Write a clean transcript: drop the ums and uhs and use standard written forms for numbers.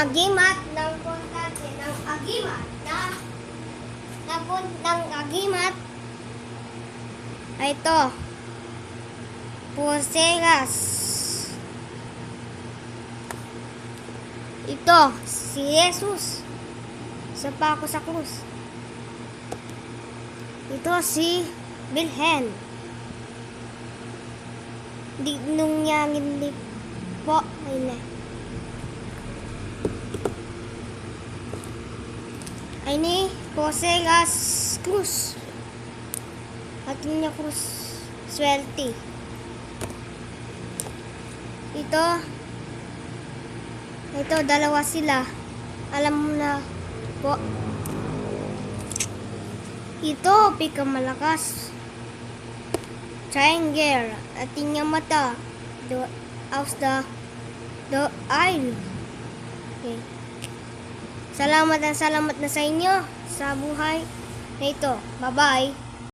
agimat ng kontante ng agimat ng agimat ay ito. Pulseras. Ito, si Jesus. Sa pako sa krus. Ito si Bilhen. Di nung yangin ni po. Ay na. Ay ni Pulseras Cruz. Ating niya Cruz. Swerte. Ito, dalawa sila. Alam mo na po. Ito, pinakamalakas. Triangle. Ating niya mata. The eye. Okay. Salamat na sa inyo sa buhay na ito. Bye-bye.